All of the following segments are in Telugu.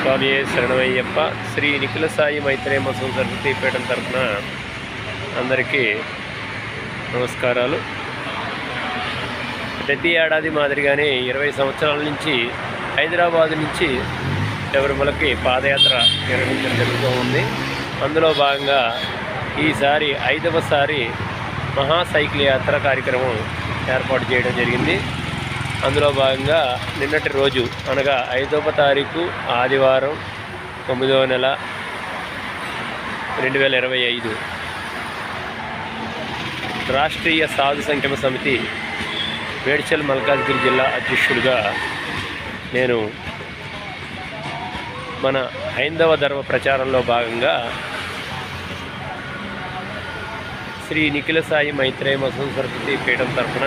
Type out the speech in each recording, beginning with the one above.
స్వామి శరణమయ్యప్ప. శ్రీ నిఖిల సాయి మైత్రేయ మహోత్సవం సరస్వతి పీఠం తరఫున అందరికీ నమస్కారాలు. ప్రతి ఏడాది మాదిరిగానే 20 సంవత్సరాల నుంచి హైదరాబాద్ నుంచి శబరిమలకి పాదయాత్ర నిర్వహించడం జరుగుతూ ఉంది. అందులో భాగంగా ఈసారి 5వసారి మహా సైకిల్ యాత్ర కార్యక్రమం ఏర్పాటు చేయడం జరిగింది. అందులో భాగంగా నిన్నటి రోజు అనగా 5వ తారీఖు ఆదివారం 9వ నెల 2025 రాష్ట్రీయ సాధు సంక్షేమ సమితి మేడ్చల్ మల్కాజ్గిరి జిల్లా అధ్యక్షుడిగా నేను మన హైందవ ధర్మ ప్రచారంలో భాగంగా శ్రీ నిఖిల సాయి మైత్రేయ మహోత్సవం సరస్వతి పీఠం తరఫున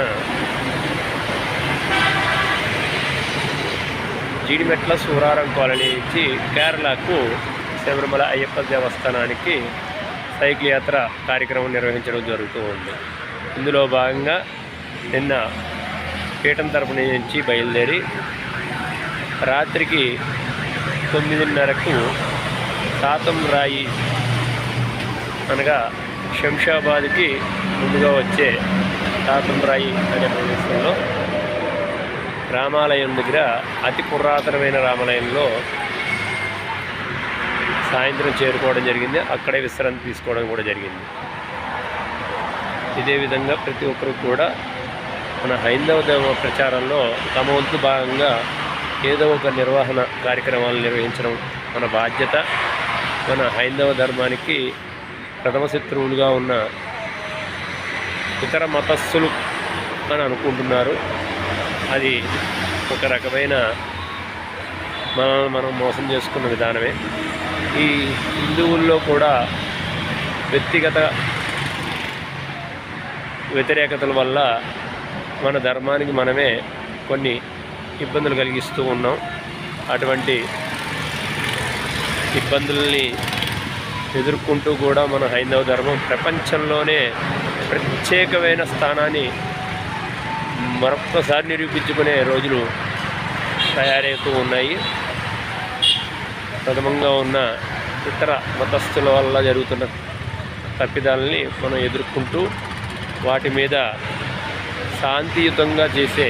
జీడిమెట్ల సూరారం కాలనీ నుంచి కేరళకు శబరిమల అయ్యప్ప దేవస్థానానికి సైకిల్ యాత్ర కార్యక్రమం నిర్వహించడం జరుగుతూ ఉంది. ఇందులో భాగంగా నిన్న పీఠం తరపు నుంచి బయలుదేరి రాత్రికి 9:30కు సాతం రాయి అనగా శంషాబాద్కి ముందుగా వచ్చే సాతం రాయి అనే ప్రదేశంలో రామాలయం దగ్గర అతి పురాతనమైన రామాలయంలో సాయంత్రం చేరుకోవడం జరిగింది. అక్కడే విశ్రాంతి తీసుకోవడం కూడా జరిగింది. ఇదే విధంగా ప్రతి ఒక్కరు కూడా మన హైందవ ధర్మ ప్రచారంలో తమ వంతు భాగంగా ఏదో ఒక నిర్వహణ కార్యక్రమాలు నిర్వహించడం మన బాధ్యత. మన హైందవ ధర్మానికి ప్రథమ శత్రువులుగా ఉన్న ఇతర మతస్థులు అని అనుకుంటున్నారు. అది ఒక రకమైన మనం మోసం చేసుకున్న విధానమే. ఈ హిందువుల్లో కూడా వ్యక్తిగత వ్యతిరేకతల వల్ల మన ధర్మానికి మనమే కొన్ని ఇబ్బందులు కలిగిస్తూ ఉన్నాం. అటువంటి ఇబ్బందుల్ని ఎదుర్కొంటూ కూడా మన హైందవ ధర్మం ప్రపంచంలోనే ప్రత్యేకమైన స్థానాన్ని మరొక్కసారి నిరూపించుకునే రోజులు తయారవుతూ ఉన్నాయి. ప్రథమంగా ఉన్న ఇతర మతస్థుల వల్ల జరుగుతున్న తప్పిదాలని మనం ఎదుర్కొంటూ వాటి మీద శాంతియుతంగా చేసే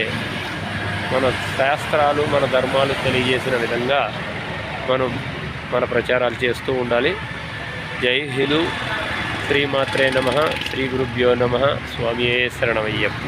మన శాస్త్రాలు మన ధర్మాలు తెలియజేసిన విధంగా మనం మన ప్రచారాలు చేస్తూ ఉండాలి. జై హిందూ. శ్రీమాత్రే నమః. శ్రీ గురుభ్యో నమః. స్వామియే శరణమయ్యప్ప.